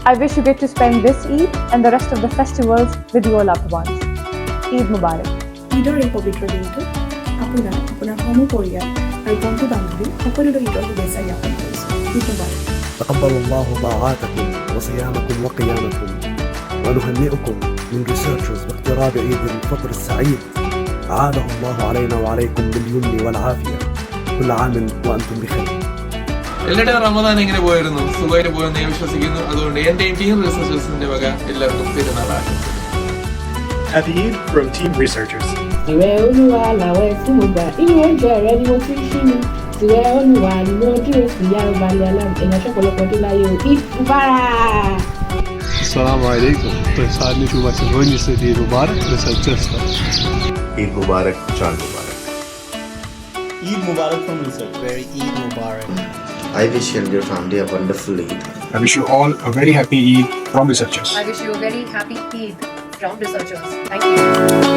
I wish you get to spend this Eid and the rest of the festivals with your loved ones. Eid Mubarak. ঈদৰ এই পবিত্ৰ দিনটোত আপোনাৰ সমপৰিয়াল আৰু বন্ধু বান্ধৱী সকলোৰে ঈদৰ শুভেচ্ছা জ্ঞাপন কৰিছোঁ। ঈদ মুবাৰক। تقبل الله طاعاتكم وصيامكم وقيامكم ونهنئكم من researchers باقتراب عيد الفطر السعيد. عاده الله علينا وعليكم باليمن والعافية. كل عام وأنتم بخير. എല്ലാവരുടെയും റമദാൻ എങ്ങനെ പോയിരുന്നു? സുഖമായിട്ട് പോയെന്ന് ഞാൻ വിശ്വസിക്കുന്നു. അതുകൊണ്ട് എന്റെയും ടീം റിസർച്ചേഴ്സിന്റെ വക എല്ലാവർക്കും പെരുന്നാൾ ആശംസിക്കുന്നു. Happy Eid from Team Researchers. Ìwẹ̀ Olúwa làwẹ̀ tí mo gbà, inú oúnjẹ rẹ ni mo fi ń ṣí mi. Ìwẹ̀ Olúwa ni mo dúró sí yàrá balẹ̀ aláàbò. Èèyàn ṣọ̀pọ̀lọpọ̀ tó láyé o. Eid Mubarak! Assalamu alaikum. तो साथ में शुभ से Eid Mubarak researchers का. Eid Mubarak, Chand Mubarak. Eid Mubarak from research. Very Eid Mubarak. I wish you and your family a wonderful Eid. I wish you all a very happy Eid from Researchers. I wish you a very happy Eid from Researchers. Thank you.